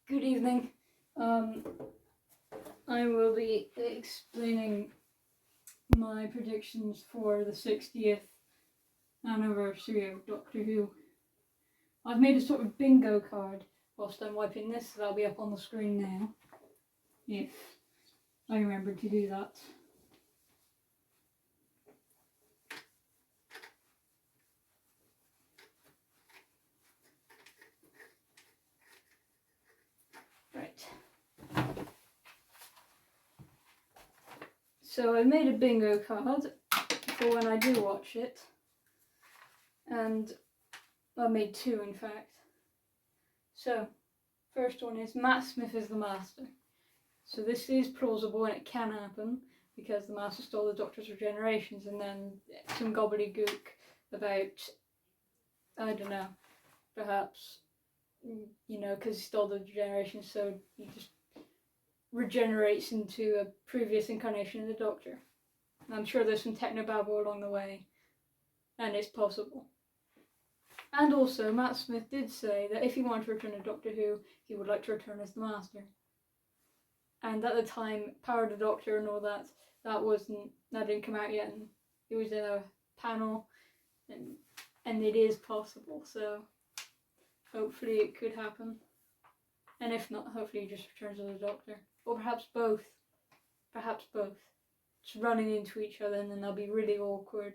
Good evening. I will be explaining my predictions for the 60th anniversary of Doctor Who. I've made a sort of bingo card whilst I'm wiping this, so that'll be up on the screen now, if I remember to do that. Right. So I made a bingo card for when I do watch it, and I made two in fact. So, first one is Matt Smith is the Master. So this is plausible and it can happen because the Master stole the Doctor's regenerations, and then some gobbledygook about, I don't know, perhaps, you know, because he stole the regeneration, so he just regenerates into a previous incarnation of the Doctor. And I'm sure there's some technobabble along the way, and it's possible. And also, Matt Smith did say that if he wanted to return to Doctor Who, he would like to return as the Master. And at the time, Power of the Doctor and all that, that didn't come out yet, and it was in a panel, and it is possible, so hopefully it could happen. And if not, hopefully he just returns as the Doctor. Or perhaps both. Perhaps both. Just running into each other and then they'll be really awkward.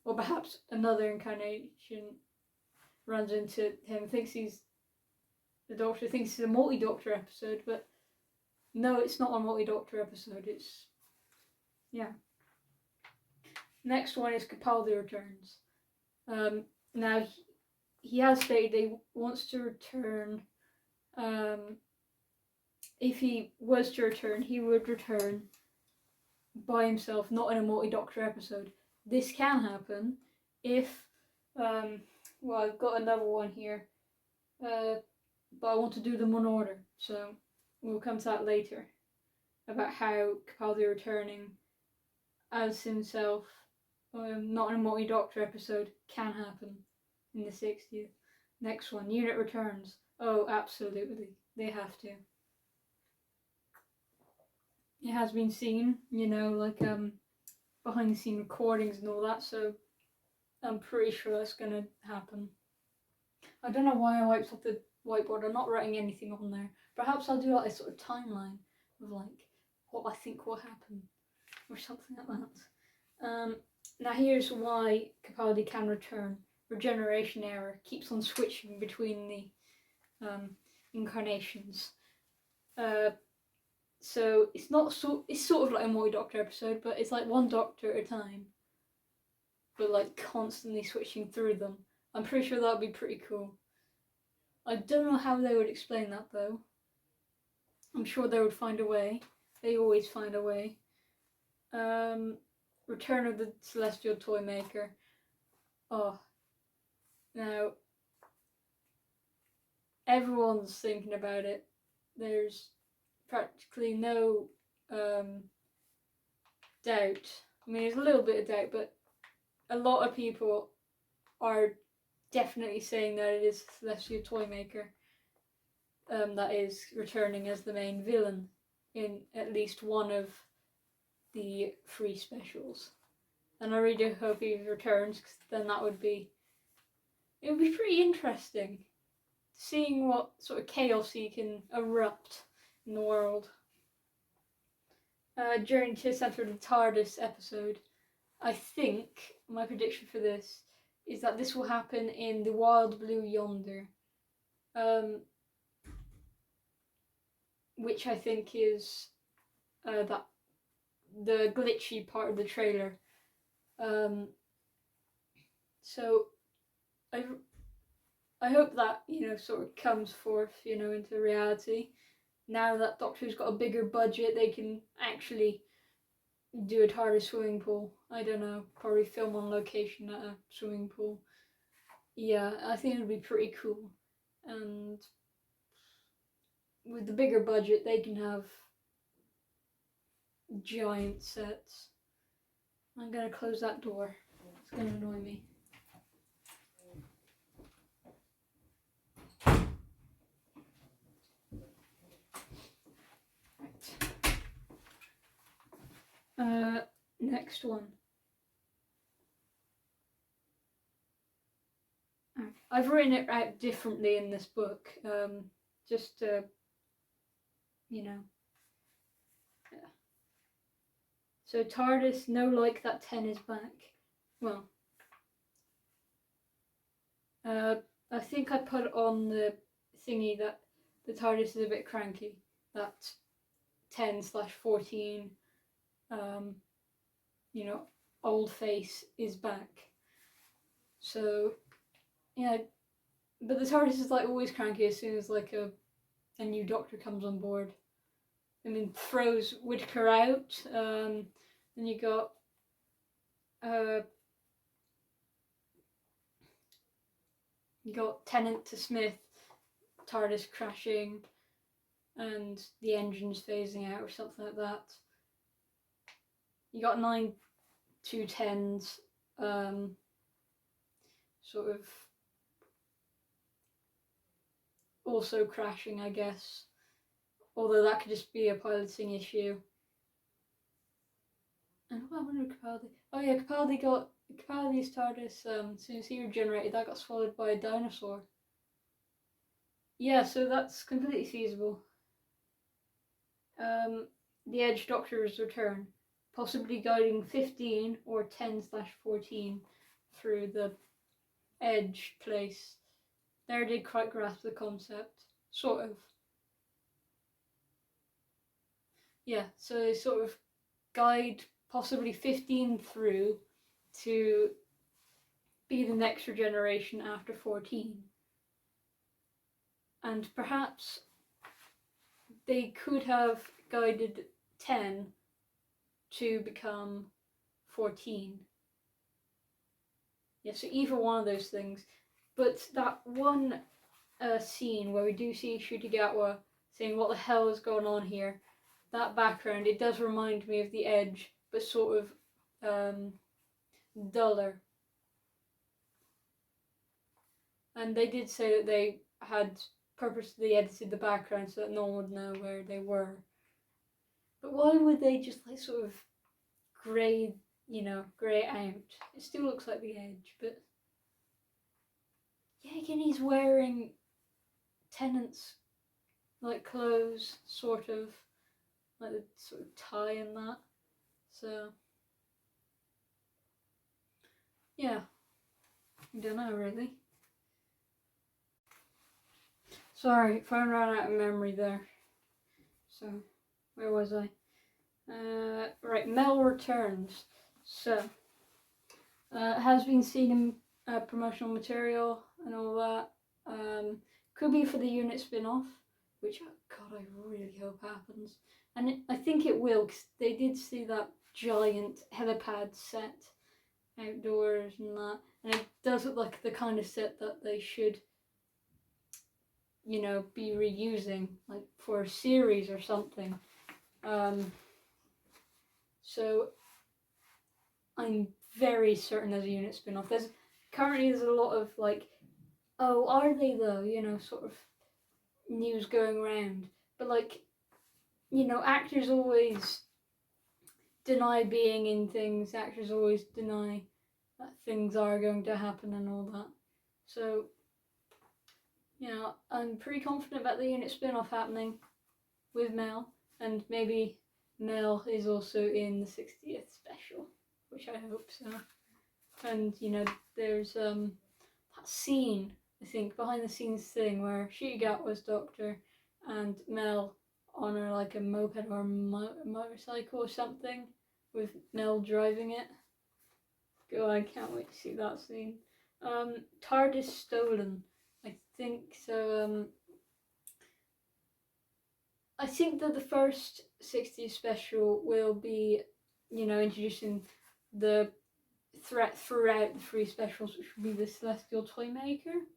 Or perhaps another incarnation runs into him, the Doctor thinks it's a multi-Doctor episode, but no, it's not a multi-Doctor episode, it's, yeah. Next one is Capaldi returns. Now, he has stated he wants to return, if he was to return, he would return by himself, not in a multi-Doctor episode. This can happen if, well, I've got another one here, but I want to do them in order, so we'll come to that later, about how Capaldi returning as himself, not in a multi-Doctor episode, can happen in the 60th. Next one, unit returns. Oh, absolutely, they have to. It has been seen, you know, like behind the scene recordings and all that, so I'm pretty sure that's gonna happen. I don't know why I wiped off the whiteboard. I'm not writing anything on there. Perhaps I'll do like a sort of timeline of like what I think will happen or something like that. Now here's why Capaldi can return. Regeneration Error keeps on switching between the incarnations. So it's sort of like a multi-Doctor episode, but it's like one Doctor at a time, but like constantly switching through them. I'm pretty sure that would be pretty cool. I don't know how they would explain that though. I'm sure they would find a way. They always find a way. Return of the Celestial Toymaker. Oh, now everyone's thinking about it. There's practically no doubt. I mean, there's a little bit of doubt, but a lot of people are definitely saying that it is Celestial Toymaker that is returning as the main villain in at least one of the 3 specials. And I really do hope he returns, because then it would be pretty interesting seeing what sort of chaos he can erupt in the world. Journey to the Centre of the TARDIS episode, I think my prediction for this is that this will happen in the Wild Blue Yonder, which I think is that the glitchy part of the trailer. So I hope that, you know, sort of comes forth, you know, into reality. Now that Doctor Who's got a bigger budget, they can actually do a TARDIS swimming pool. I don't know, probably film on location at a swimming pool. Yeah, I think it would be pretty cool. And with the bigger budget, they can have giant sets. I'm gonna close that door. It's gonna annoy me. Next one. I've written it out differently in this book, just to, you know. Yeah. So TARDIS, no like that 10 is back. Well, I think I put on the thingy that the TARDIS is a bit cranky. That 10/14, you know, old face is back. So, yeah, but the TARDIS is like always cranky as soon as like a new Doctor comes on board. I mean, throws Whittaker out. Then you got Tennant to Smith, TARDIS crashing, and the engines phasing out or something like that. You got 9 210s, sort of also crashing, I guess. Although that could just be a piloting issue. And what happened with Capaldi? Oh yeah, Capaldi's TARDIS, as soon as he regenerated, that got swallowed by a dinosaur. Yeah, so that's completely feasible. The Edge Doctor's return, possibly guiding 15 or 10/14 through the Edge place. There, I did quite grasp the concept, sort of. Yeah, so they sort of guide possibly 15 through to be the next regeneration after 14. And perhaps they could have guided 10 to become 14. Yeah, so either one of those things. But that one scene where we do see Shutigawa saying what the hell is going on here, that background, it does remind me of the Edge, but sort of duller. And they did say that they had purposely edited the background so that no one would know where they were. But why would they just like sort of grey out? It still looks like the Edge, but yeah, again, he's wearing Tennant's like clothes, sort of like the sort of tie and that. So yeah, I don't know really. Sorry, phone ran out of memory there. So where was I? Right, Mel Returns. So has been seen in promotional material and all that. Could be for the unit spin-off, which God, I really hope happens. And I think it will, because they did see that giant helipad set outdoors and that, and it does look like the kind of set that they should, you know, be reusing, like for a series or something. So I'm very certain there's a unit spin-off. There's a lot of like, oh, are they though? You know, sort of news going around. But like, you know, actors always deny being in things. Actors always deny that things are going to happen and all that. So, you know, I'm pretty confident about the unit spin-off happening with Mel, and maybe Mel is also in the 60th special, which I hope so. And you know, there's that scene, I think, behind the scenes thing where Shigat was Doctor and Mel on like a moped or motorcycle or something, with Mel driving it. God, I can't wait to see that scene. TARDIS stolen, I think so. I think that the first 60 special will be, you know, introducing the threat throughout the 3 specials, which will be the Celestial Toymaker,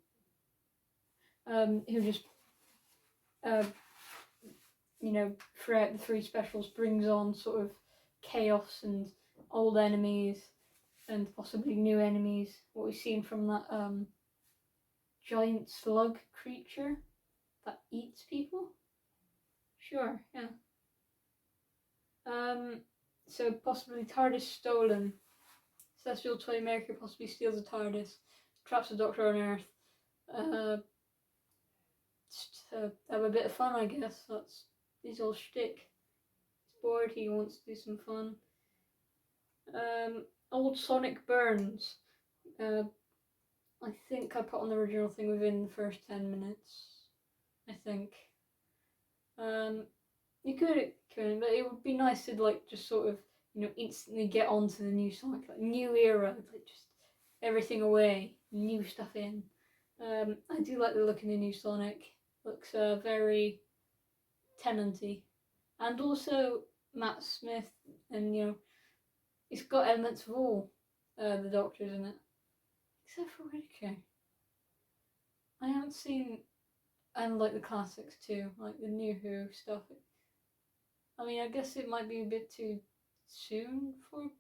who just, you know, throughout the 3 specials brings on sort of chaos and old enemies and possibly new enemies. What we've seen from that giant slug creature that eats people. Sure, yeah. So possibly TARDIS stolen. Celestial Toymaker possibly steals the TARDIS, traps the Doctor on Earth. Just to have a bit of fun, I guess. That's his whole shtick. He's bored, he wants to do some fun. Old Sonic burns. I think I put on the original thing within the first 10 minutes. I think. You could, but it would be nice to like just sort of, you know, instantly get onto the new Sonic, like new era, like just everything away, new stuff in. I do like the look of the new Sonic. Looks very Tennant-y. And also Matt Smith, and you know, it's got elements of all the Doctors in it. Except for Whittaker. I haven't seen, and like the classics too, like the new Who stuff. I mean, I guess it might be a bit too soon to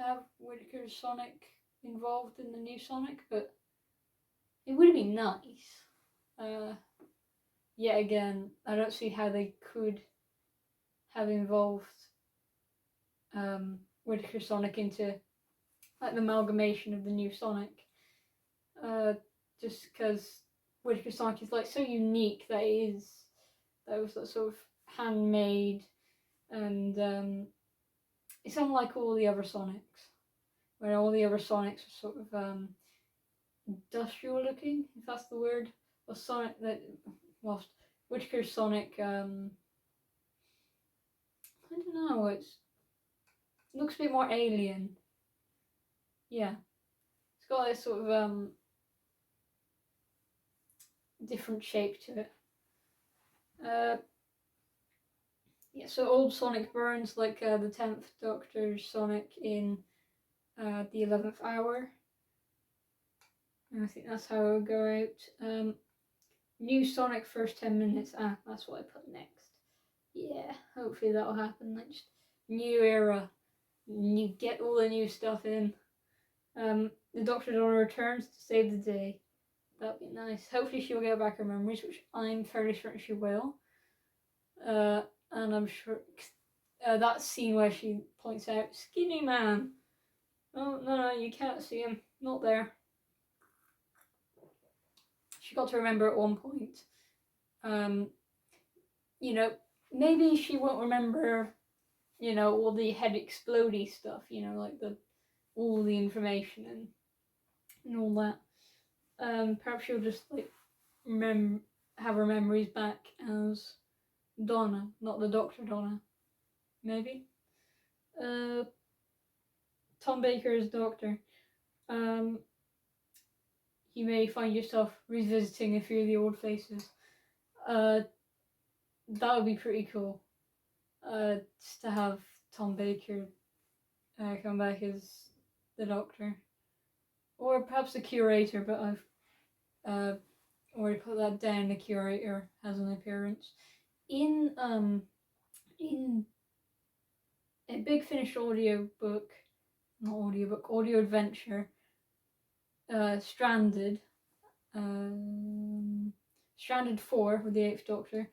have Whittaker's Sonic involved in the new Sonic, but it would have been nice. Yet again, I don't see how they could have involved Whittaker Sonic into like the amalgamation of the new Sonic. Just because Whittaker Sonic is like so unique that that was that sort of handmade, and it's unlike all the other Sonics, where all the other Sonics are sort of industrial looking, if that's the word. Or Sonic that, whilst Whittaker's Sonic, I don't know, it looks a bit more alien. Yeah, it's got this sort of different shape to it. Yeah, so old Sonic burns like the 10th Doctor's Sonic in the 11th hour. And I think that's how it would go out. New Sonic first 10 minutes. That's what I put next. Yeah, hopefully that'll happen. Like just new era. You get all the new stuff in. The Doctor-Donna returns to save the day. That'd be nice. Hopefully she'll get back her memories, which I'm fairly certain she will. And I'm sure that scene where she points out, "Skinny man." Oh, no, you can't see him. Not there. She got to remember at one point. You know, maybe she won't remember, you know, all the head explodey stuff, you know, like all the information and all that. Perhaps she'll just like have her memories back as Donna, not the Doctor-Donna. Maybe. Tom Baker as Doctor. You may find yourself revisiting a few of the old faces. That would be pretty cool. Just to have Tom Baker come back as the Doctor. Or perhaps the Curator, but I've already put that down. The Curator has an appearance. In a Big Finish audio adventure, Stranded 4 with the 8th Doctor,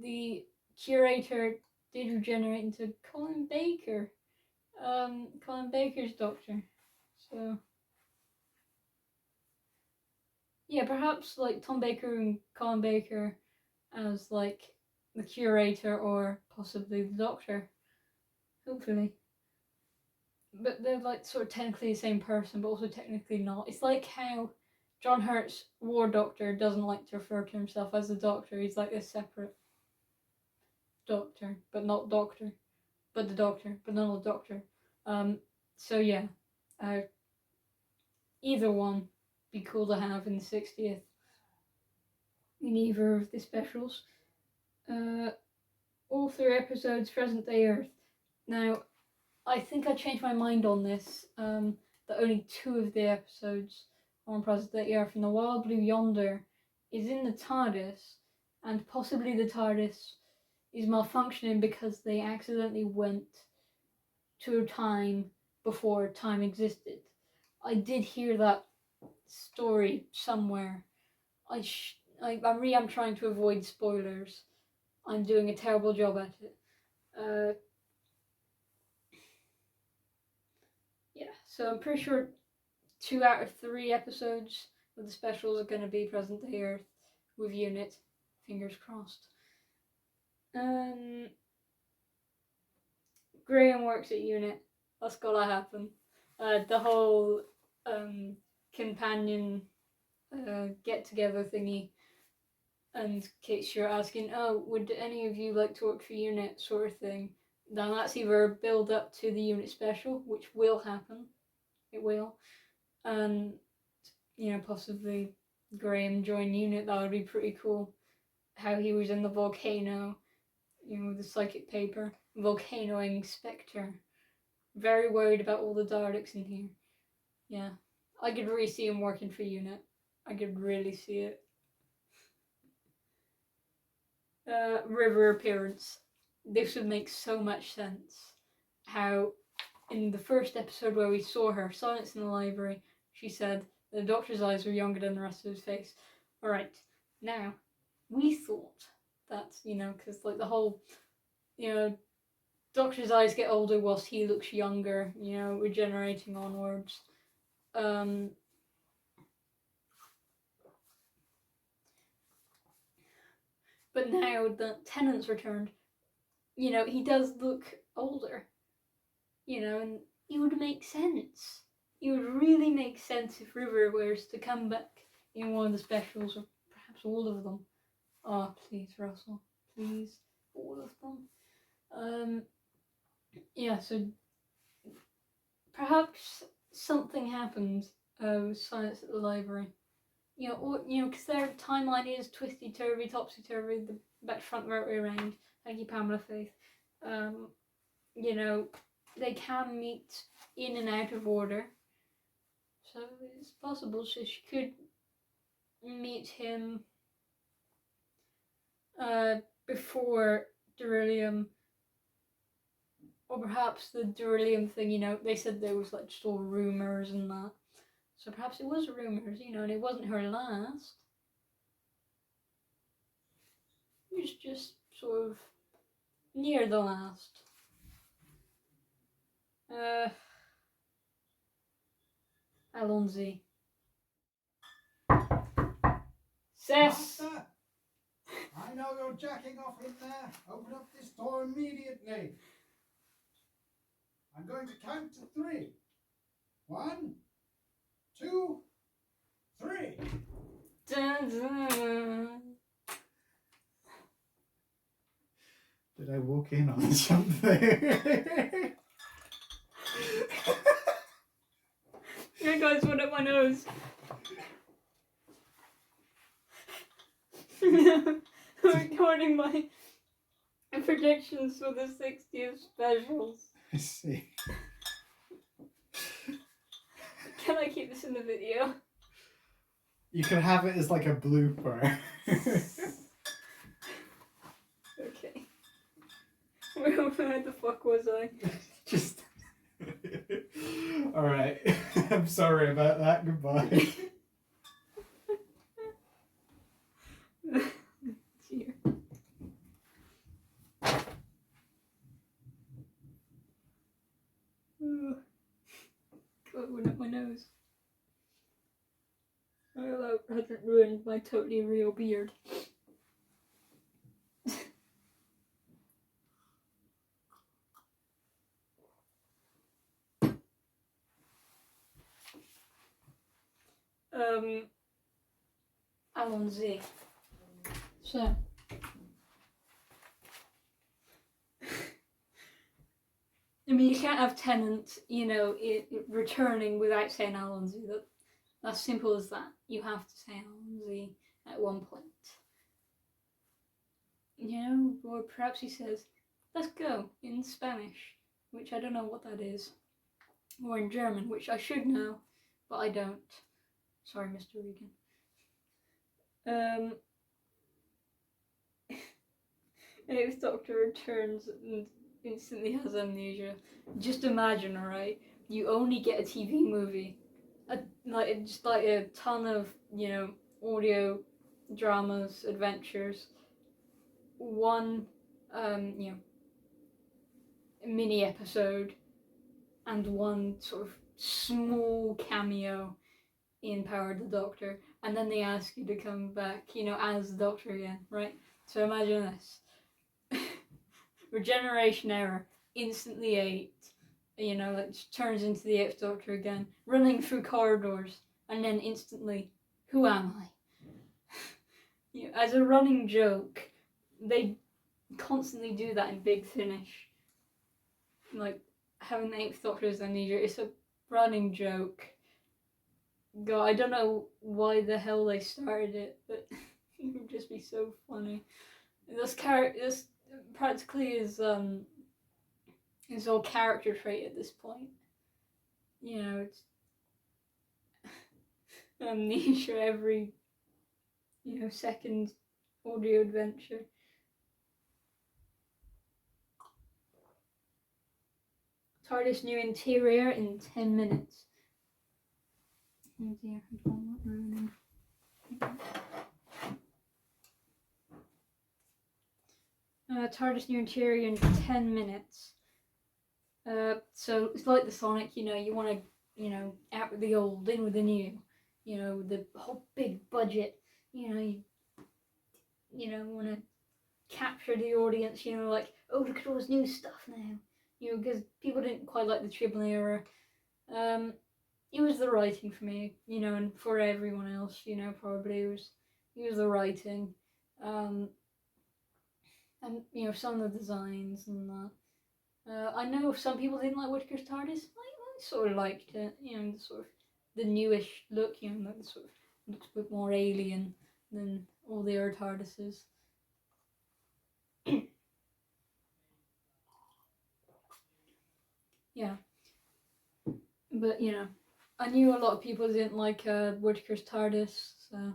the Curator did regenerate into Colin Baker. Colin Baker's Doctor. So yeah, perhaps like Tom Baker and Colin Baker as like the Curator or possibly the Doctor. Hopefully. But they're like sort of technically the same person, but also technically not. It's like how John Hurt's War Doctor doesn't like to refer to himself as the Doctor. He's like a separate Doctor, but not Doctor. But the Doctor, but not the Doctor. So yeah. Either one be cool to have in the 60th. In either of the specials. All 3 episodes present day Earth. Now, I think I changed my mind on this, that only 2 of the episodes are on present day Earth, and the Wild Blue Yonder is in the TARDIS, and possibly the TARDIS is malfunctioning because they accidentally went to a time before time existed. I did hear that story somewhere. I'm trying to avoid spoilers. I'm doing a terrible job at it. So I'm pretty sure 2 out of 3 episodes of the specials are going to be present day Earth with Unit. Fingers crossed. Graham works at Unit. That's gotta happen. The whole companion get together thingy, and Kate Stewart asking, "Oh, would any of you like to work for Unit?" sort of thing. Now that's either a build up to the Unit special, which will happen. It will, and possibly Graham join Unit. That would be pretty cool. How he was in the volcano, with the psychic paper, volcanoing Spectre. Very worried about all the Daleks in here. Yeah, I could really see him working for Unit. I could really see it. River appearance. This would make so much sense. How in the first episode where we saw her, Silence in the Library, she said the Doctor's eyes were younger than the rest of his face. Alright, now, we thought that, because the whole, Doctor's eyes get older whilst he looks younger, regenerating onwards. But now that Tennant's returned, he does look older. And it would make sense. It would really make sense if River was to come back in one of the specials, or perhaps all of them. Oh, please, Russell. Please. All of them. Yeah, so perhaps something happened with Silence at the Library. Because their timeline is twisty-turvy, topsy-turvy, the back, front, right way around. Thank you, Pamela Faith. They can meet in and out of order. So it's possible she could meet him before Beryllium. Or perhaps the Beryllium thing, they said there was just all rumours and that. So perhaps it was rumours, and it wasn't her last. It was just sort of near the last. Allonzy. Cess! Master! I know you're jacking off in there. Open up this door immediately. I'm going to count to 3. 1, 2, 3. Dun, dun. Did I walk in on something? Here guys, one up my nose. I'm recording my predictions for the 60th specials. I see. Can I keep this in the video? You can have it as a blooper. Okay. Where the fuck was I? Just. Alright. I'm sorry about that. Goodbye. Here. God, went up my nose. I hope that hasn't ruined my totally real beard. Allonzy. So. I mean, you can't have Tennant, returning without saying Allonzy. That's simple as that. You have to say Allonzy at one point. Or perhaps he says, "Let's go," in Spanish, which I don't know what that is. Or in German, which I should know, but I don't. Sorry, Mr. Regan. If Doctor returns and instantly has amnesia, just imagine, alright? You only get a TV movie, just a ton of audio dramas, adventures, one mini episode, and one sort of small cameo in Power of the Doctor, and then they ask you to come back, you know, as the Doctor again, right? So imagine this. Regeneration Error, instantly 8, you know, like turns into the 8th Doctor again, running through corridors, and then instantly, who am I? You know, as a running joke, they constantly do that in Big Finish. Like, having the 8th Doctor as Amnesia, it's a running joke. God, I don't know why the hell they started it, but it would just be so funny. This practically is all character trait at this point. You know, it's Amnesia every, you know, second audio adventure. TARDIS new interior in 10 minutes. Oh dear, I don't want ruining. TARDIS new interior in 10 minutes. So it's like the Sonic, you know, you want to, you know, out with the old, in with the new. You know, the whole big budget, you know, want to capture the audience, you know, like, oh, look at all this new stuff now. You know, because people didn't quite like the Tribble era. It was the writing for me, you know, and for everyone else, you know, probably it was the writing. And, you know, some of the designs and that. I know some people didn't like Whittaker's TARDIS. I sort of liked it, you know, sort of the newish look, you know, that sort of looks a bit more alien than all the other TARDISes. Yeah. But, you know, I knew a lot of people didn't like Whittaker's TARDIS, so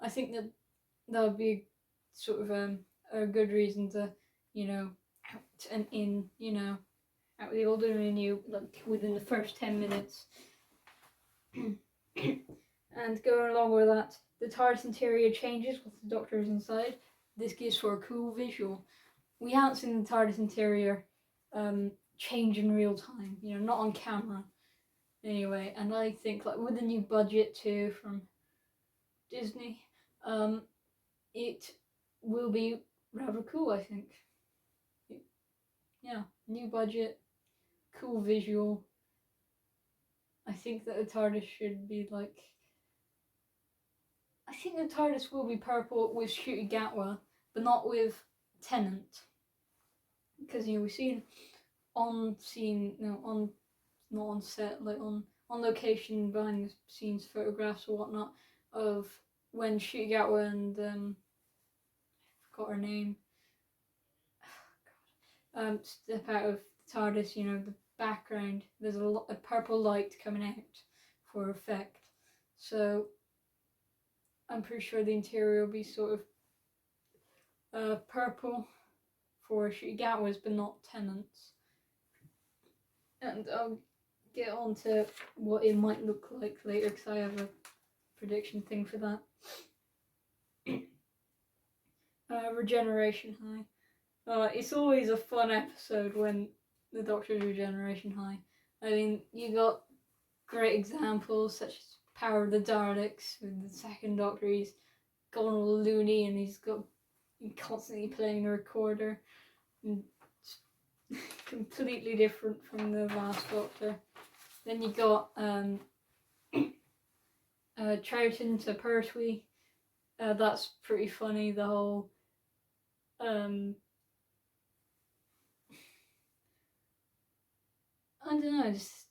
I think that would be sort of a good reason to, you know, out and in, you know, out with the old and the new, like, within the first 10 minutes. And going along with that, the TARDIS interior changes once the Doctor is inside. This gives for a cool visual. We haven't seen the TARDIS interior change in real time, you know, not on camera. Anyway, and I think, like, with the new budget too from Disney, it will be rather cool, I think. Yeah, new budget, cool visual. I think that the TARDIS should be like... I think the TARDIS will be purple with Ncuti Gatwa, but not with Tennant. Because, you know, we've seen on scene, no, on, not on set, like on location, behind the scenes photographs or whatnot of when Ncuti Gatwa and I forgot her name, step out of the TARDIS, you know, the background, there's a purple light coming out for effect. So I'm pretty sure the interior will be sort of purple for Ncuti Gatwa's, but not Tennant's. And I'll get on to what it might look like later, because I have a prediction thing for that. Regeneration High. It's always a fun episode when the Doctor's Regeneration High. I mean, you got great examples such as Power of the Daleks with the second Doctor. He's gone all loony and he's constantly playing a recorder. And completely different from the last Doctor. Then you got Troughton to Pertwee. That's pretty funny. The whole I don't know, just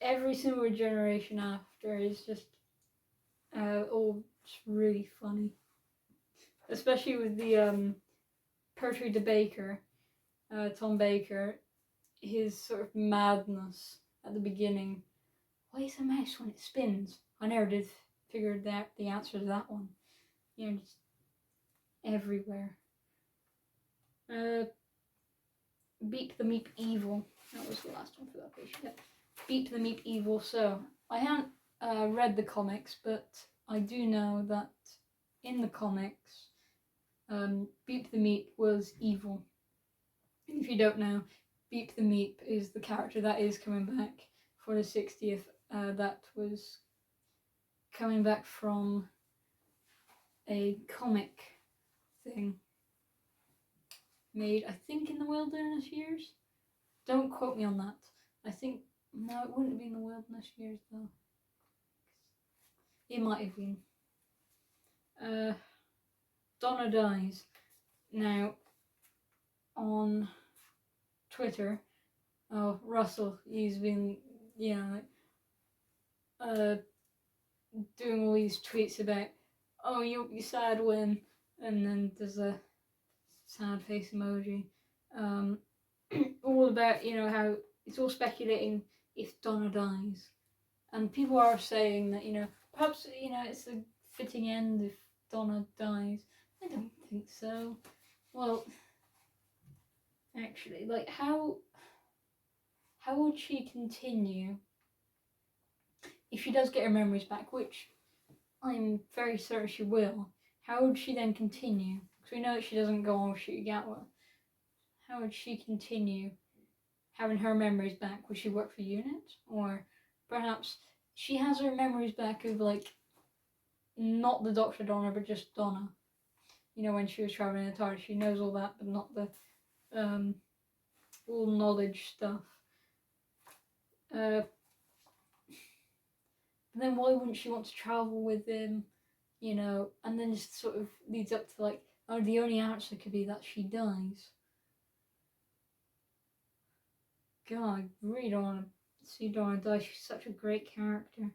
every single regeneration after is just all just really funny. Especially with the Pertwee to Baker, Tom Baker, his sort of madness at the beginning. Why is a mouse when it spins? I never did figure out the answer to that one. You know, just everywhere. Beep the Meep Evil. That was the last one for that page. Yeah. Beep the Meep Evil. So, I haven't read the comics, but I do know that in the comics, Beep the Meep was evil. And if you don't know, Beep the Meep is the character that is coming back for the 60th. That was coming back from a comic thing made, I think, in the Wilderness Years. Don't quote me on that. I think, no, it wouldn't have been the Wilderness Years though. It might have been. Donna Dies. Now, on Twitter, Russell, he's been, doing all these tweets about, oh, you'll be sad when, and then there's a sad face emoji. All about, how it's all speculating if Donna dies. And people are saying that, perhaps, it's a fitting end if Donna dies. I don't think so. Well, actually, like, how would she continue if she does get her memories back, which I'm very certain she will? How would she then continue? Because we know that she doesn't go on shoot Gatwa. How would she continue having her memories back? Would she work for UNIT? Or perhaps she has her memories back of, like, not the Doctor-Donna, but just Donna. When she was traveling in the TARDIS, she knows all that, but not the all knowledge stuff. But then why wouldn't she want to travel with him? And then just sort of leads up to, like, oh, the only answer could be that she dies. God, I really don't want to see Donna die. She's such a great character.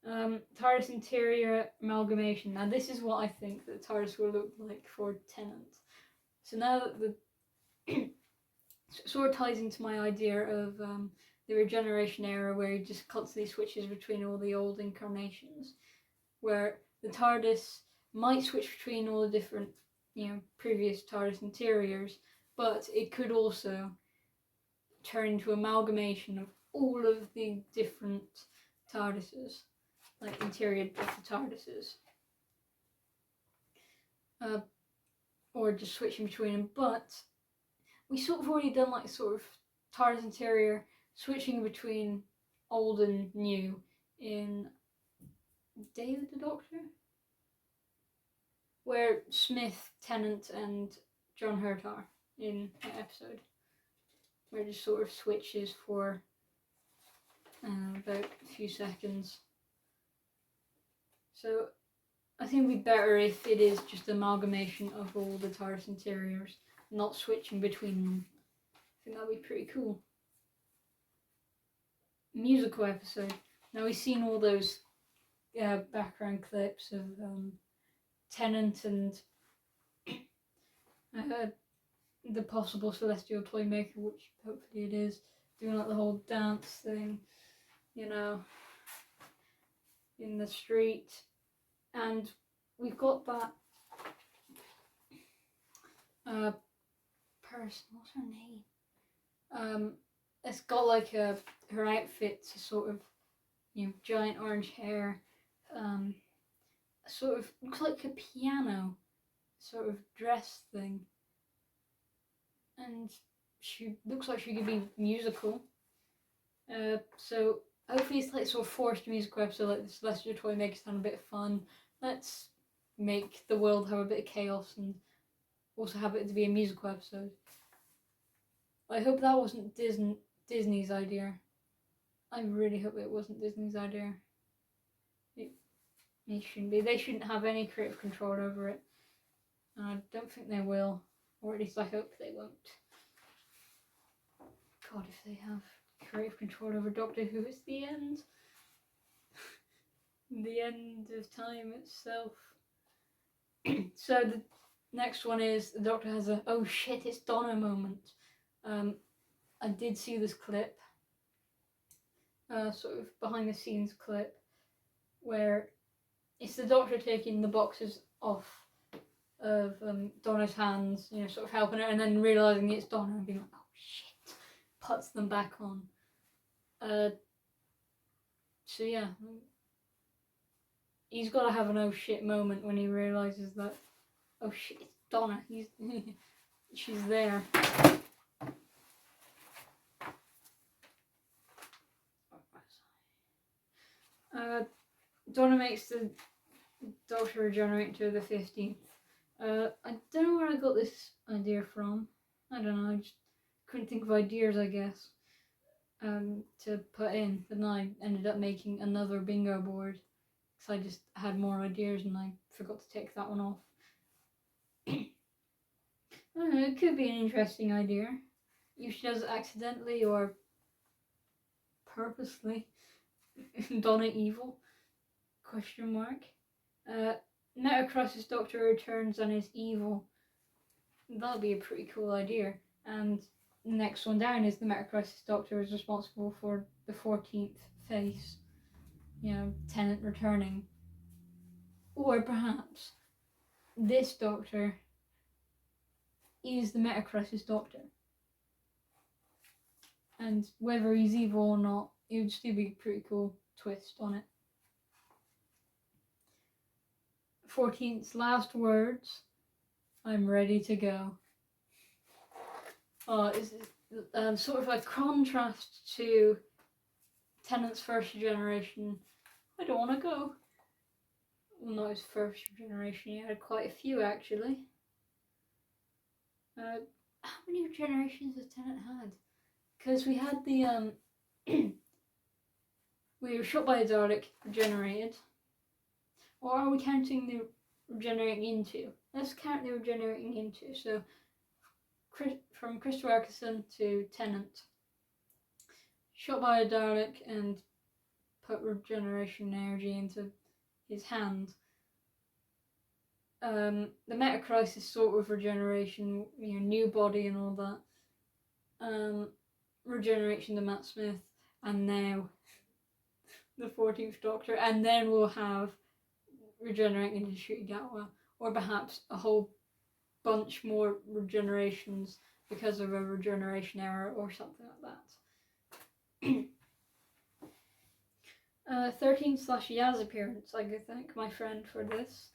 TARDIS interior amalgamation. Now this is what I think that TARDIS will look like for Tennant. So now that the sort of ties into my idea of the Regeneration Error, where he just constantly switches between all the old incarnations, where the TARDIS might switch between all the different, previous TARDIS interiors, but it could also turn into amalgamation of all of the different TARDISes, like interior of the TARDISes, or just switching between them. But we sort of already done, like, sort of TARDIS interior switching between old and new in Day of the Doctor, where Smith, Tennant, and John Hurt are in an episode, where it just sort of switches for about a few seconds. So I think it'd be better if it is just amalgamation of all the TARDIS interiors, not switching between them. I think that'd be pretty cool. Musical episode. Now we've seen all those background clips of Tennant and the possible celestial Toymaker, which hopefully it is, doing, like, the whole dance thing, in the street. And we've got that person, what's her name? It's got, like, her outfit, a sort of, giant orange hair, sort of looks like a piano sort of dress thing, and she looks like she could be musical. So hopefully it's, like, sort of forced musical episode, like the Celestial Toymaker sound a bit of fun. Let's make the world have a bit of chaos and also have it to be a musical episode. I hope that wasn't Disney's idea. I really hope it wasn't Disney's idea. It shouldn't be. They shouldn't have any creative control over it. And I don't think they will. Or at least I hope they won't. God, if they have creative control over Doctor Who, it's the end. The end of time itself. So the next one is the Doctor has a oh shit, it's Donna moment. I did see this clip, sort of behind the scenes clip, where it's the Doctor taking the boxes off of Donna's hands, sort of helping her, and then realising it's Donna and being like, oh shit, puts them back on. So yeah, he's got to have an oh shit moment when he realises that, oh shit, it's Donna, she's there. Donna makes the Doctor regenerate to the 15th. I don't know where I got this idea from. I don't know, I just couldn't think of ideas, I guess, to put in. But then I ended up making another bingo board because I just had more ideas and I forgot to take that one off. I don't know, it could be an interesting idea. If she does it accidentally or purposely. Donna evil? Question mark. Metacrisis Doctor returns and is evil. That'll be a pretty cool idea. And the next one down is the Metacrisis Doctor is responsible for the 14th face. You know, Tennant returning. Or perhaps this Doctor is the Metacrisis Doctor. And whether he's evil or not, it would still be a pretty cool twist on it. 14th's last words. I'm ready to go. It's sort of a contrast to Tennant's first regeneration. I don't want to go. Well, not his first regeneration. He had quite a few actually. How many regenerations has Tennant had? Because we had the we were shot by a Dalek, regenerated. Or are we counting the regenerating into? Let's count the regenerating into. So, from Christopher Eccleston to Tennant. Shot by a Dalek and put regeneration energy into his hand. The Metacrisis sort of regeneration, you know, new body and all that. Regeneration to Matt Smith, and now the 14th Doctor, and then we'll have regenerating into Ncuti Gatwa, or perhaps a whole bunch more regenerations because of a regeneration error or something like that. 13/Yaz appearance, I could thank my friend for this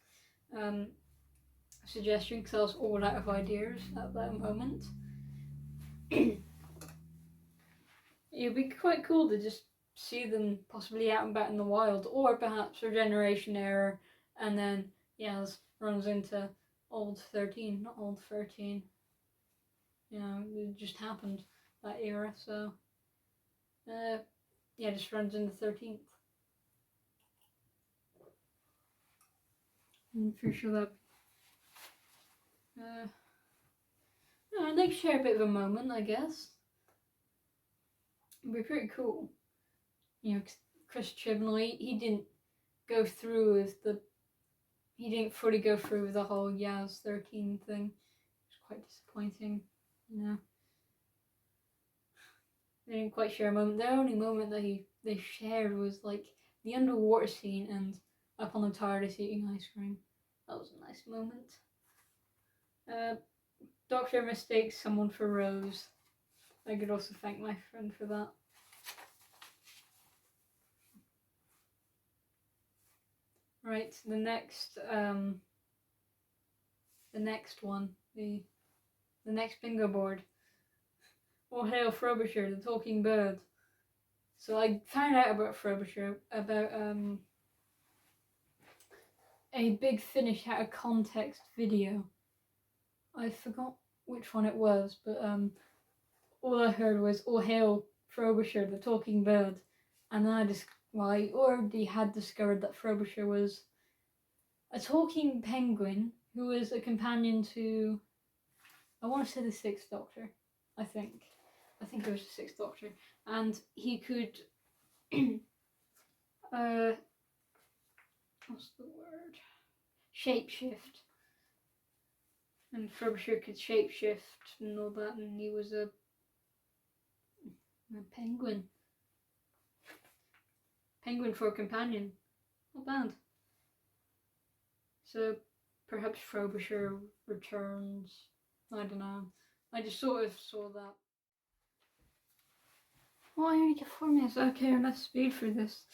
suggestion because I was all out of ideas at that moment. It would be quite cool to just see them possibly out and about in the wild, or perhaps Regeneration Error, and then Yaz runs into old 13, not old 13. You know, it just happened, that era, so yeah, just runs into 13th. I'm pretty sure that I'd like to share a bit of a moment, I guess. It'd be pretty cool. You know, Chris Chibnall, he didn't go through with he didn't fully go through with the whole Yaz 13 thing. It's quite disappointing, you know. They didn't quite share a moment. The only moment that they shared was like the underwater scene and up on the TARDIS eating ice cream. That was a nice moment. Doctor mistakes someone for Rose. I could also thank my friend for that. Right, the next one, the next bingo board. All hail Frobisher, the talking bird. So I found out about Frobisher, about a Big Finish out of context video. I forgot which one it was, but all I heard was "All hail Frobisher, the talking bird," and then I already had discovered that Frobisher was a talking penguin who was a companion to, I want to say the 6th Doctor, I think it was the 6th Doctor, and he could what's the word? Shapeshift. And Frobisher could shapeshift and all that, and he was a penguin. Penguin for a companion. Not bad. So perhaps Frobisher returns. I don't know. I just sort of saw that. Oh, I only get 4 minutes. Okay, let's speed through this.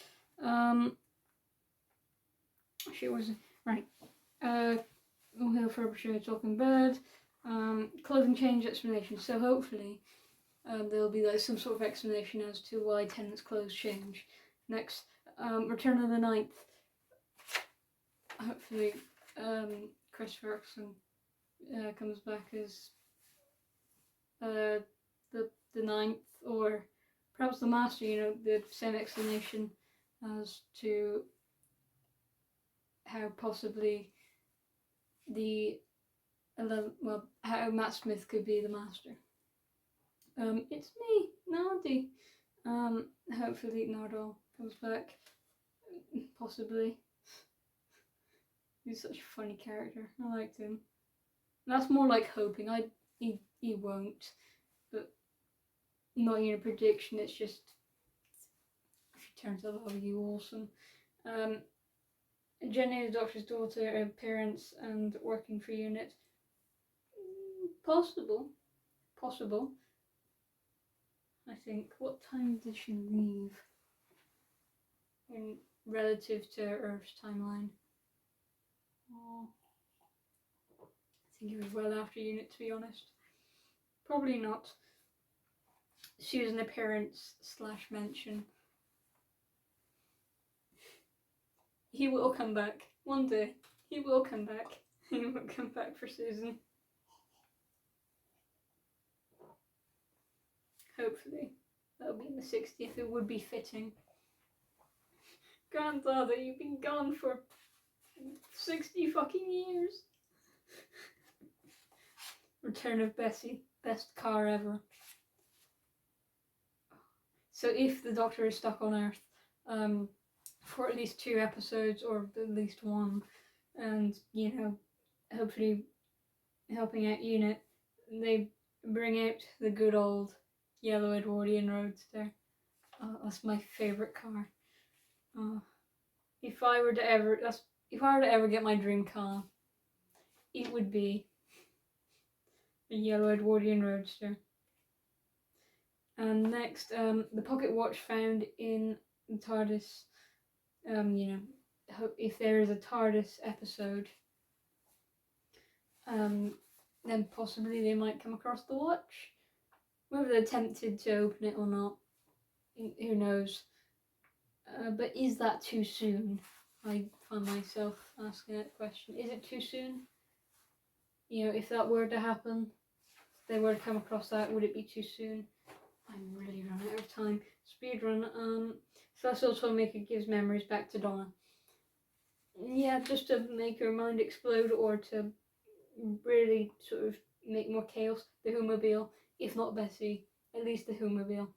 Shit was right. All hail Frobisher, talking bird. Clothing change explanation. So hopefully there'll be like some sort of explanation as to why Tennant's clothes change. Next, Return of the Ninth. Hopefully, Chris Ferguson comes back as the Ninth, or perhaps the Master. You know, the same explanation as to how possibly how Matt Smith could be the Master. It's me, Nardi. Hopefully Nardole comes back. Possibly. He's such a funny character. I liked him. That's more like hoping. He won't. But not even a prediction, it's just if he turns out, that'll be awesome. Jenny, the Doctor's daughter, appearance and working for unit. Possible. I think. What time did she leave? In relative to Earth's timeline. Oh, I think it was well after unit, to be honest. Probably not. She was an appearance / mention. He will come back. One day. He will come back. He will come back for Susan. Hopefully. That'll be in the 60th. It would be fitting. Granddaughter, you've been gone for 60 fucking years. Return of Bessie. Best car ever. So if the Doctor is stuck on Earth, for at least 2 episodes, or at least 1, and, you know, hopefully helping out unit, they bring out the good old yellow Edwardian Roadster. That's my favourite car. If I were to ever get my dream car, it would be a yellow Edwardian Roadster. And next, the pocket watch found in the TARDIS. You know, if there is a TARDIS episode, then possibly they might come across the watch. Whether they're tempted to open it or not, who knows. But is that too soon? I find myself asking that question. Is it too soon? You know, if that were to happen, if they were to come across that, would it be too soon? I'm really running out of time. Speedrun. So that's also Toymaker gives memories back to Donna. Yeah, just to make her mind explode, or to really sort of make more chaos. The Whomobile, if not Bessie, at least the Whomobile.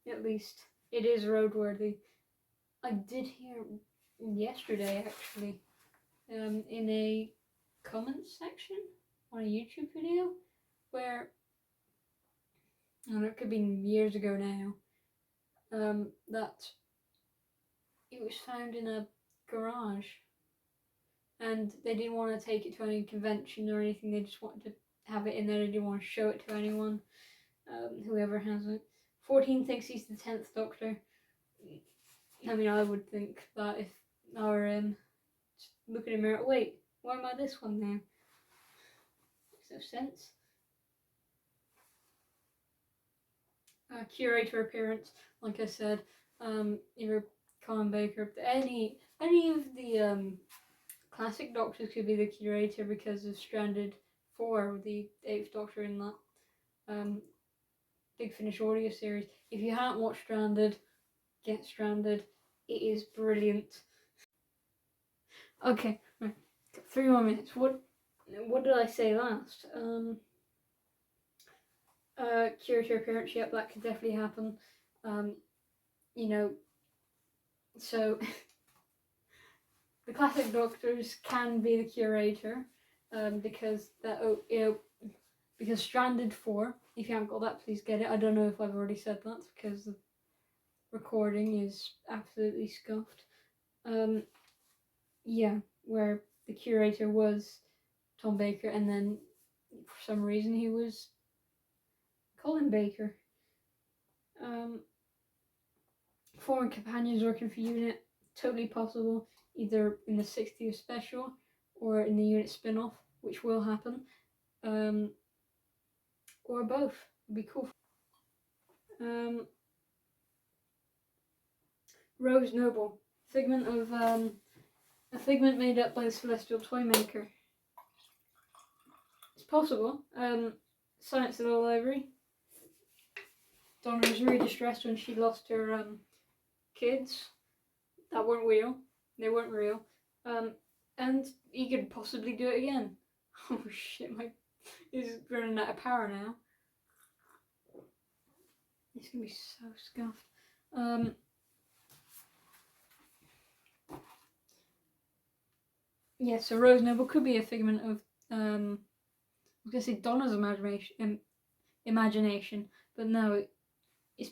At least it is roadworthy. I did hear yesterday, actually, in a comments section on a YouTube video, where, I don't know, it could be years ago now, that it was found in a garage, and they didn't want to take it to any convention or anything. They just wanted to have it in there. They didn't want to show it to anyone, whoever has it. 14 thinks he's the 10th Doctor. I mean, I would think that if I were just look in the mirror, wait, why am I this one now? Makes no sense. Curator appearance, like I said, either Colin Baker, any of the classic Doctors could be the Curator because of Stranded 4, the 8th Doctor in that Big Finish audio series. If you haven't watched Stranded, get Stranded. It is brilliant. Okay, right. 3 more minutes. What did I say last? Curator appearance, yep, that could definitely happen. You know, so the classic Doctors can be the Curator, because that, because Stranded 4, if you haven't got that, please get it. I don't know if I've already said that because the recording is absolutely scuffed. Yeah, where the Curator was Tom Baker, and then for some reason he was Colin Baker. Foreign companions working for unit, totally possible, either in the 60th special or in the unit spin-off, which will happen, or both. Would be cool. Rose Noble, figment of a figment made up by the celestial Toymaker. It's possible. Science at the library. Donna was really distressed when she lost her kids. That weren't real. They weren't real. And he could possibly do it again. Oh shit, he's running out of power now. He's gonna be so scuffed. Yeah, so Rose Noble could be a figment of I was gonna say Donna's imagination, but no, it's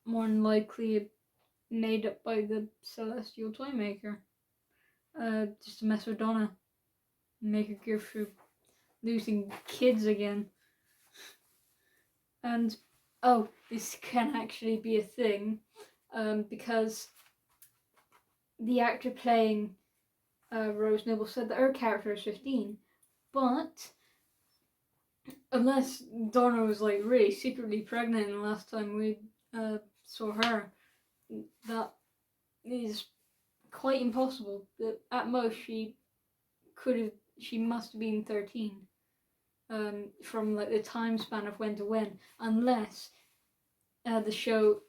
more than likely made up by the celestial Toymaker. Just to mess with Donna and make her go through losing kids again. And oh, this can actually be a thing, because the actor playing Rose Noble said that her character is 15, but unless Donna was like really secretly pregnant the last time we saw her, that is quite impossible. That at most she must have been 13, from like the time span of when to when, unless the show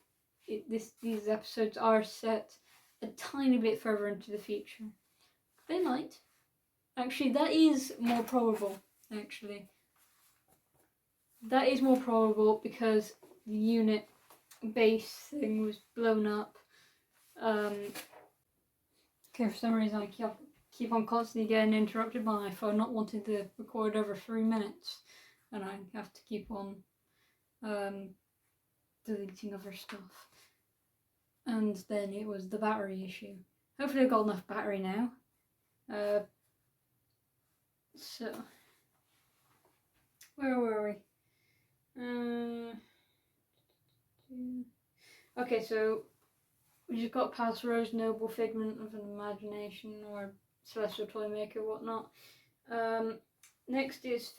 these episodes are set a tiny bit further into the future. They might. Actually, that is more probable, actually. That is more probable because the unit base thing was blown up. Okay, for some reason I keep on constantly getting interrupted by my phone not wanting to record over 3 minutes. And I have to keep on deleting other stuff. And then it was the battery issue. Hopefully I've got enough battery now. So, where were we? Okay, so we just got past Rose Noble, figment of an imagination, or celestial Toymaker, whatnot. Next is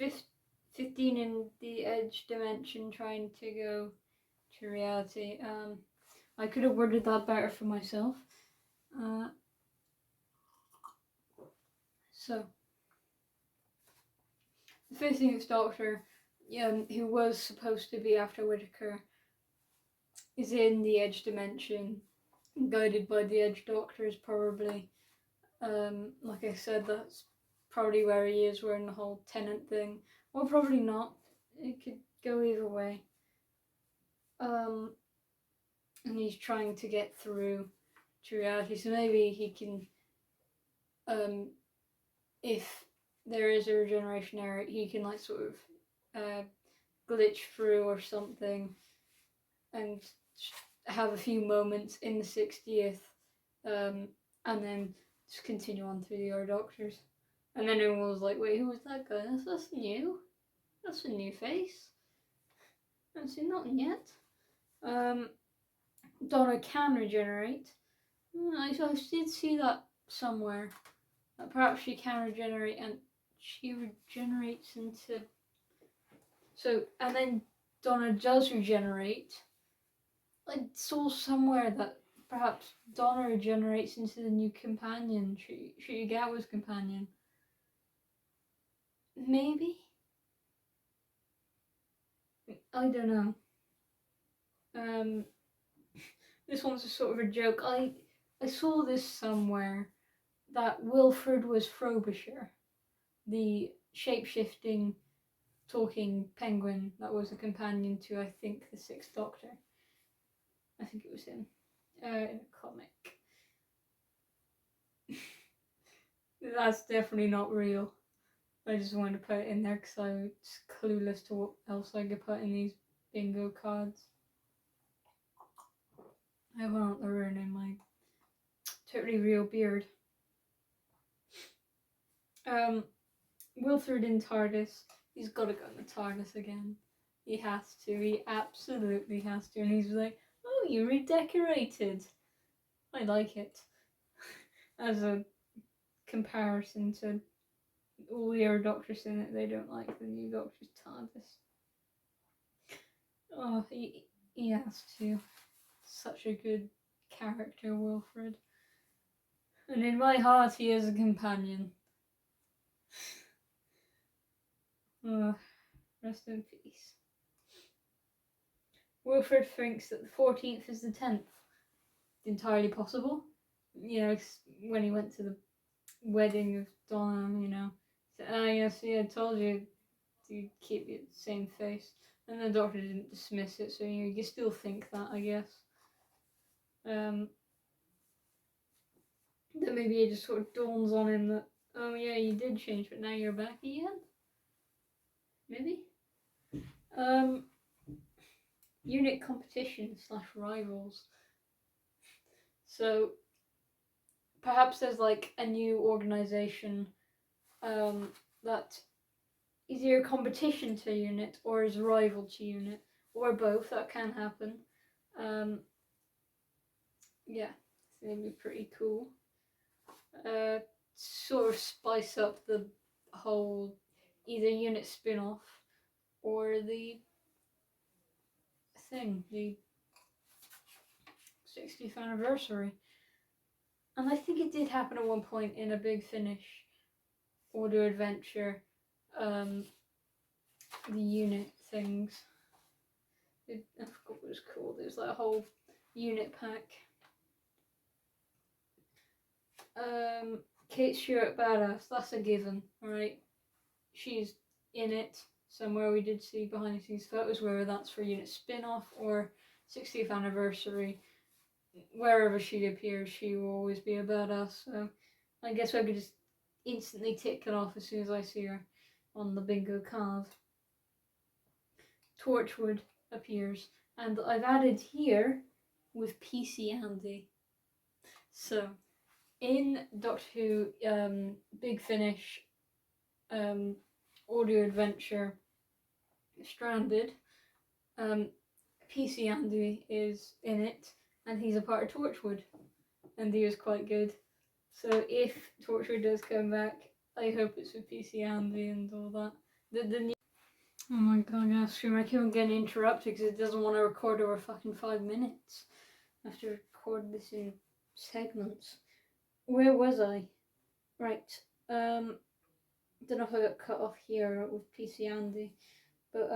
15 in the edge dimension, trying to go to reality. I could have worded that better for myself. So, the 15th Doctor, who was supposed to be after Whittaker, is in the Edge dimension, guided by the Edge Doctors, probably. Like I said, that's probably where he is wearing the whole Tenant thing. Or probably not. It could go either way. And he's trying to get through to reality, so maybe he can, if there is a regeneration error, he can like sort of glitch through or something and have a few moments in the 60th, and then just continue on through the other Doctors. And then everyone was like, wait, who was that guy? That's new. That's a new face. I haven't seen nothing yet. Donna can regenerate. I did see that somewhere. That perhaps she can regenerate, and she regenerates into... So, and then Donna does regenerate. I saw somewhere that perhaps Donna regenerates into the new companion, Shigegawa's companion. Maybe? I don't know. This one's a sort of a joke. I saw this somewhere, that Wilfred was Frobisher, the shape-shifting, talking penguin that was a companion to, I think, the 6th Doctor. I think it was him, in a comic. That's definitely not real. I just wanted to put it in there because I was clueless to what else I could put in these bingo cards. I want to ruin my totally real beard. Wilfred in TARDIS. He's got to go in the TARDIS again. He has to. He absolutely has to. And he's like, oh, you redecorated. I like it. As a comparison to all the other Doctors in it, they don't like the new Doctor's TARDIS. Oh, he has to. Such a good character, Wilfred. And in my heart, he is a companion. Rest in peace. Wilfred thinks that the 14th is the 10th. Entirely possible. You know, when he went to the wedding of Donna, you know, said, "Ah, yes, yeah, I told you to keep the same face." And the doctor didn't dismiss it, so you still think that, I guess. That maybe it just sort of dawns on him that, oh yeah, you did change, but now you're back again? Maybe? Unit competition / rivals. So perhaps there's like a new organization that is either a competition to unit or is a rival to unit, or both. That can happen. Yeah, so it'd be pretty cool. Sort of spice up the whole either unit spin-off or the thing, the 60th anniversary. And I think it did happen at one point in a Big Finish audio adventure, the unit things. I forgot what it was called. It was like a whole unit pack. Kate Stewart badass, that's a given, right? She's in it somewhere. We did see behind the scenes photos, whether that's for unit spin-off or 60th anniversary. Wherever she appears, she will always be a badass. So I guess I could just instantly tick it off as soon as I see her on the bingo card. Torchwood appears, and I've added here with PC Andy. So in Doctor Who Big Finish audio adventure Stranded, PC Andy is in it, and he's a part of Torchwood, and he is quite good. So if Torchwood does come back, I hope it's with PC Andy and all that. The new... Oh my god, I scream! I keep on getting interrupted because it doesn't want to record over fucking 5 minutes. I have to record this in segments. Where was I? Right. Don't know if I got cut off here with PC Andy, but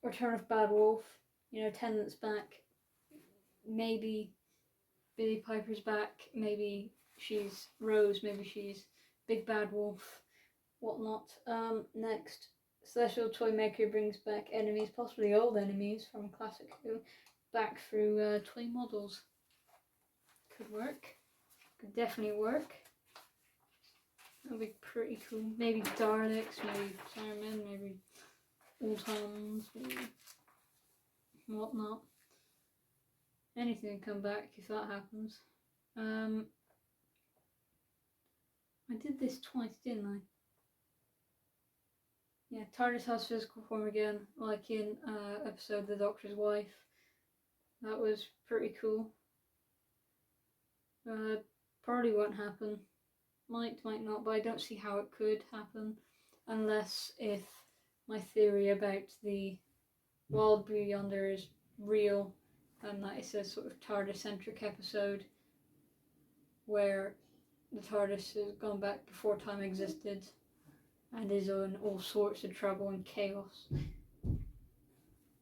Return of Bad Wolf. You know, Tennant's back. Maybe Billy Piper's back. Maybe she's Rose. Maybe she's Big Bad Wolf. Whatnot. Next, Celestial Toymaker brings back enemies, possibly old enemies from Classic Who, back through toy models. Could work. Could definitely work. That'd be pretty cool. Maybe Daleks, maybe Cybermen, maybe Autons, maybe whatnot. Anything can come back if that happens. I did this twice, didn't I? Yeah, TARDIS has physical form again, like in episode The Doctor's Wife. That was pretty cool. Probably won't happen. Might not, but I don't see how it could happen unless if my theory about the Wild Blue Yonder is real, and that it's a sort of TARDIS-centric episode where the TARDIS has gone back before time existed and is in all sorts of trouble and chaos.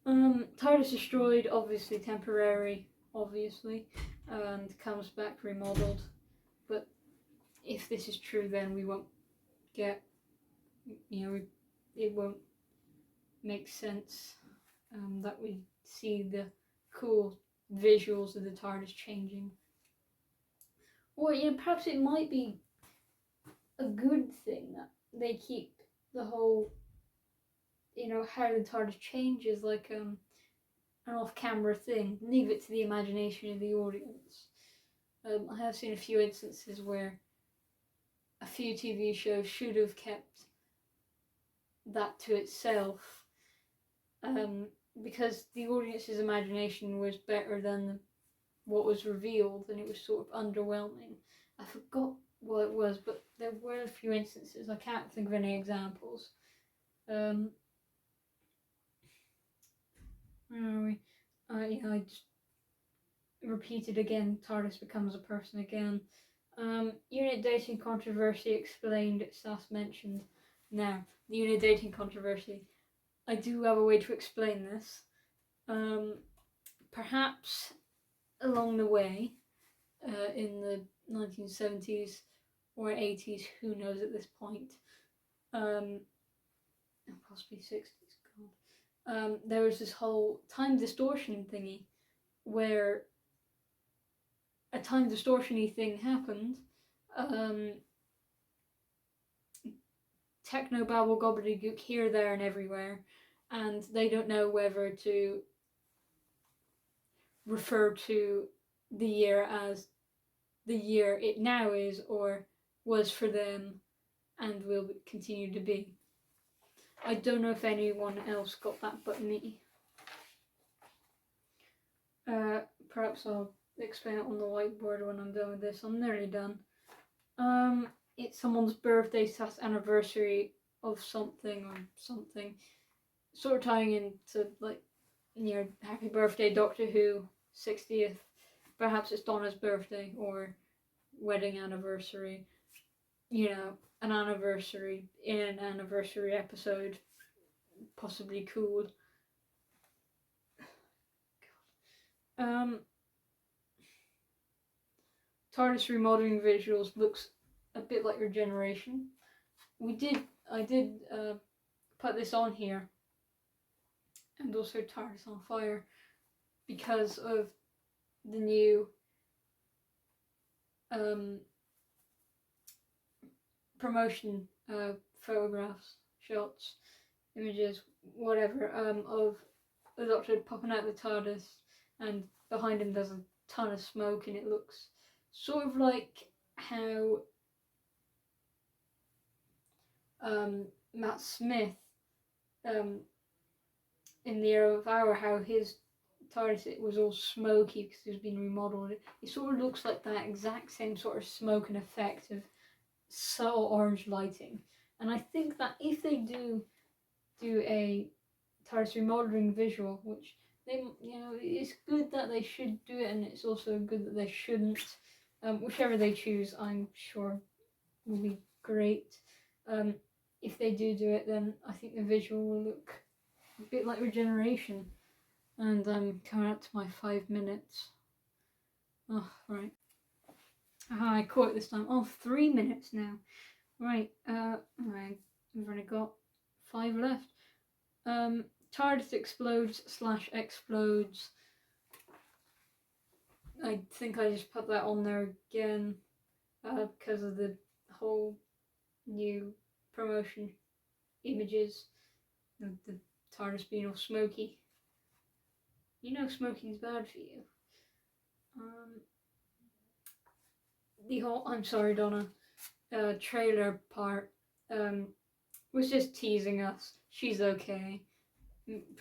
TARDIS destroyed, obviously temporary, and comes back remodeled, but if this is true, then we won't get, it won't make sense that we see the cool visuals of the TARDIS changing. Or perhaps it might be a good thing that they keep the whole, how the TARDIS changes like an off-camera thing. Leave it to the imagination of the audience. I have seen a few instances where a few TV shows should have kept that to itself, because the audience's imagination was better than what was revealed, and it was sort of underwhelming. I forgot what it was, but there were a few instances. I can't think of any examples. Where are we? repeated again. TARDIS becomes a person again. Unit dating controversy explained, SAS mentioned. Now, the unit dating controversy. I do have a way to explain this. Perhaps along the way, in the 1970s or 80s, who knows at this point, possibly 60s, God. There was this whole time distortion thingy where a time distortion-y thing happened. Techno babble gobbledygook here, there, and everywhere, and they don't know whether to refer to the year as the year it now is or was for them and will continue to be. I don't know if anyone else got that but me. Perhaps I'll explain it on the whiteboard when I'm done with this. I'm nearly done. It's someone's birthday, / anniversary of something or something. Sort of tying into, like, happy birthday Doctor Who, 60th. Perhaps it's Donna's birthday or wedding anniversary. An anniversary in an anniversary episode. Possibly cool. TARDIS remodeling visuals looks a bit like Regeneration. I did put this on here, and also TARDIS on Fire, because of the new promotion photographs, shots, images, whatever, of the Doctor popping out the TARDIS, and behind him there's a ton of smoke, and it looks sort of like how Matt Smith in the Era of Hour, how his TARDIS, it was all smoky because it was being remodelled. It sort of looks like that exact same sort of smoke and effect of subtle orange lighting. And I think that if they do a TARDIS remodelling visual, which they, it's good that they should do it, and it's also good that they shouldn't. Whichever they choose, I'm sure will be great. If they do it, then I think the visual will look a bit like Regeneration. And I'm coming up to my 5 minutes. Oh, right. I caught it this time. Oh, 3 minutes now. Right, we've only got 5 left. TARDIS explodes / explodes. I think I just put that on there again because of the whole new promotion images of the TARDIS being all smoky. Smoking's bad for you. The whole "I'm sorry, Donna" trailer part was just teasing us. She's okay.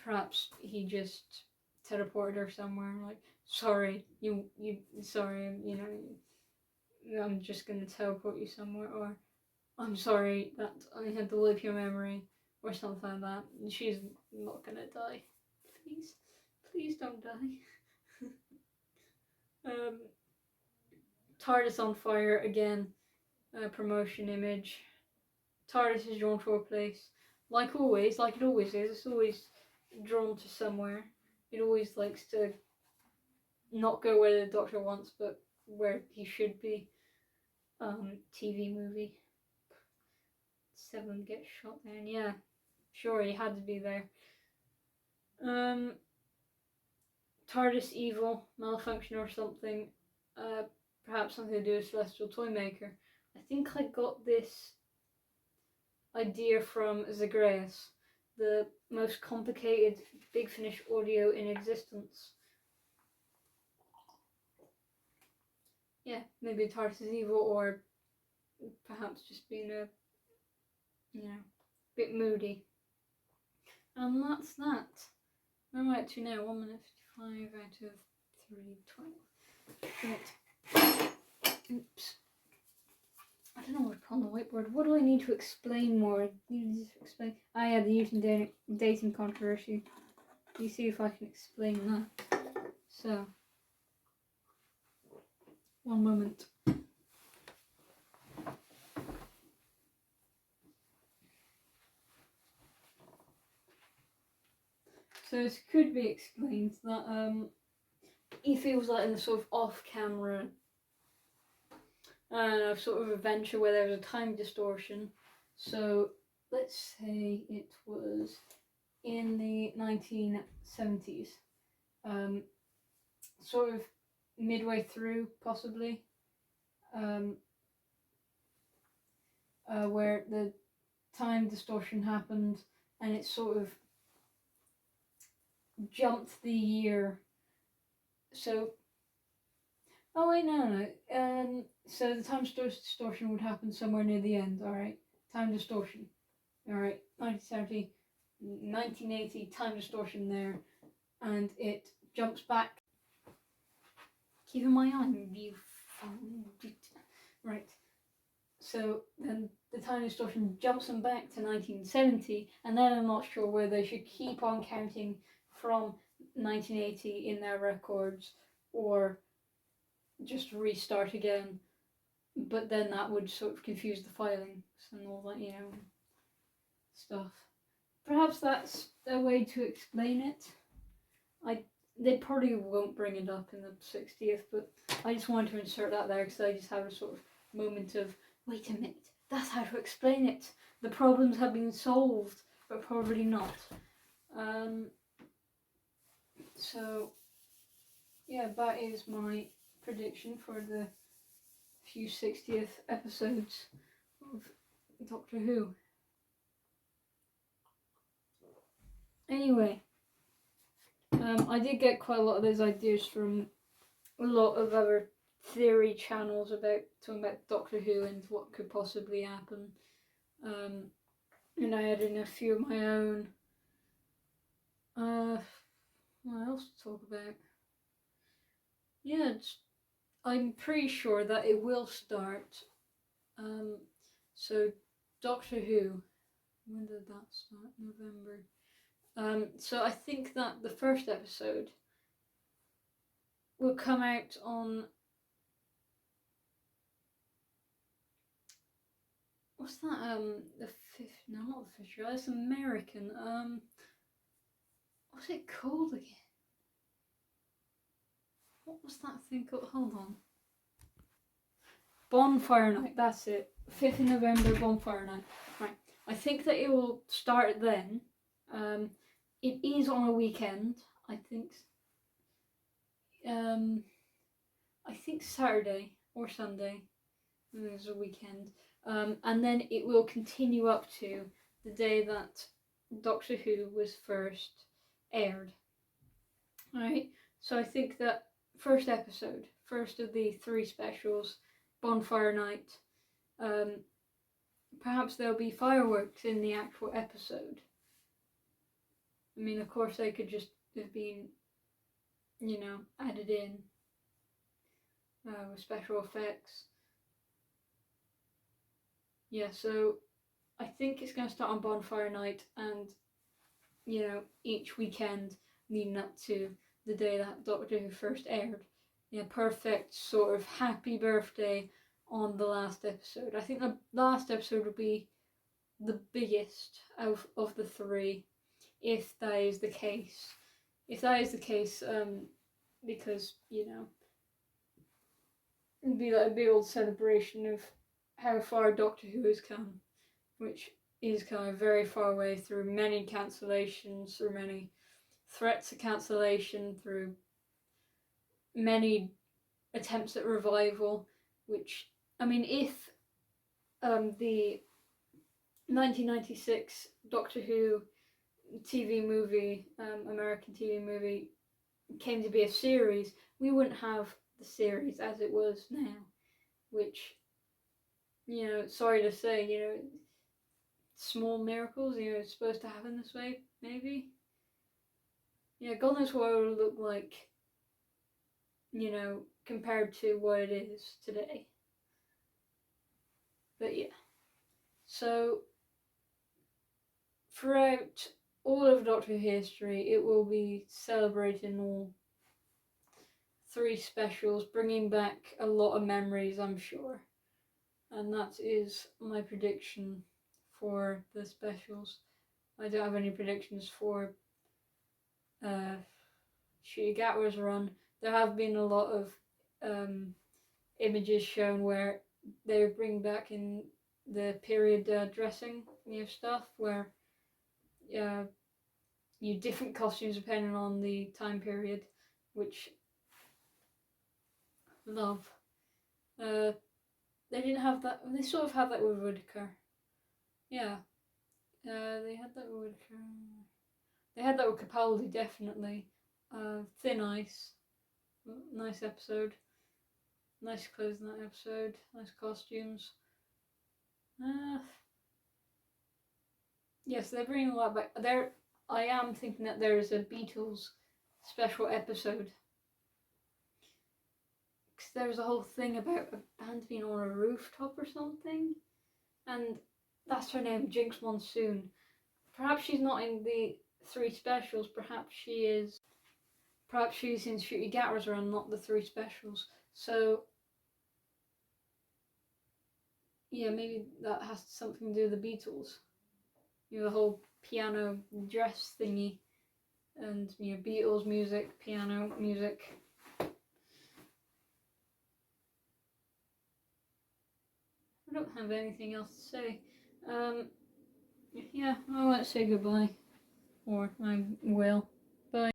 Perhaps he just teleported her somewhere. Like, sorry, sorry, I'm just gonna teleport you somewhere, or I'm sorry that I had to live your memory, or something like that. She's not gonna die. Please don't die. TARDIS on fire again. Promotion image. TARDIS is drawn to a place. Like it always is. It's always drawn to somewhere. It always likes to not go where the Doctor wants, but where he should be. TV movie. 7 gets shot down. Yeah, sure, he had to be there. TARDIS evil, malfunction or something. Perhaps something to do with Celestial Toymaker. I think I got this idea from Zagreus, the most complicated Big Finish audio in existence. Yeah, maybe TARDIS is evil, or perhaps just being a bit moody. And that's that. Where am I at to now? 1 minute 55 out of 3:12. Right. Oops. I don't know what to put on the whiteboard. What do I need to explain more? I need to explain. Yeah, the Newton dating controversy. You see if I can explain that. So, One moment. So it could be explained that he feels like in a sort of off-camera sort of adventure where there was a time distortion. So let's say it was in the 1970s, sort of midway through possibly, where the time distortion happened and it sort of jumped the year. So, oh wait, no. So the time distortion would happen somewhere near the end, alright? Time distortion. Alright, 1970, 1980, time distortion there. And it jumps back. Keeping my eye on you. Right. So then the time distortion jumps them back to 1970, and then I'm not sure whether they should keep on counting from 1980 in their records or just restart again. But then that would sort of confuse the filings and all that, you know, stuff. Perhaps that's a way to explain it. They probably won't bring it up in the 60th, but I just wanted to insert that there because I just have a sort of moment of, wait a minute, that's how to explain it. The problems have been solved, but probably not. So, yeah, that is my prediction for the few 60th episodes of Doctor Who. Anyway, I did get quite a lot of those ideas from a lot of other theory channels about talking about Doctor Who and what could possibly happen. And I added in a few of my own. What else to talk about? Yeah, I'm pretty sure that it will start. So Doctor Who, when did that start? November. So I think that the first episode will come out on, what's that? The 5th? No, not the 5th. That's American. What's it called again? What was that thing called? Hold on. Bonfire Night. That's it. 5th of November, Bonfire Night. Right. I think that it will start then. It is on a weekend, I think. I think Saturday or Sunday. There's a weekend. And then it will continue up to the day that Doctor Who was first aired. Alright, so I think that first episode, first of the 3 specials, Bonfire Night, perhaps there'll be fireworks in the actual episode. I mean, of course, they could just have been, you know, added in with special effects. Yeah, so I think it's going to start on Bonfire Night and, you know, each weekend leading up to the day that Doctor Who first aired. Yeah, perfect sort of happy birthday on the last episode. I think the last episode would be the biggest of the 3, if that is the case. If that is the case, because, you know, it'd be like a big old celebration of how far Doctor Who has come, which is kind of very far away through many cancellations, through many threats of cancellation, through many attempts at revival, which, I mean, if the 1996 Doctor Who TV movie, American TV movie, came to be a series, we wouldn't have the series as it was now, which, you know, sorry to say, you know, small miracles, you know, it's supposed to happen this way, maybe. Yeah, God knows what it would look like, you know, compared to what it is today. But yeah, so throughout all of Doctor Who history, it will be celebrating all 3 specials, bringing back a lot of memories, I'm sure. And that is my prediction for the specials. I don't have any predictions for Shigatara's run. There have been a lot of images shown where they bring back in the period dressing, stuff where you different costumes depending on the time period, which I love. They didn't have that. They sort of had that with Whittaker. Yeah, they had that with Whittaker. They had that with Capaldi, definitely. Thin Ice, nice episode. Nice clothes in that episode. Nice costumes. Yes, they're bringing a lot back. I am thinking that there is a Beatles special episode. Because there was a whole thing about a band being on a rooftop or something. And that's her name, Jinx Monsoon. Perhaps she's not in the 3 specials. Perhaps she is. Perhaps she's in Ncuti Gatwa's run, not the 3 specials. So, yeah, maybe that has something to do with the Beatles. The whole piano dress thingy. And, Beatles music, piano music. I don't have anything else to say. Yeah, I want to say goodbye. Or I will.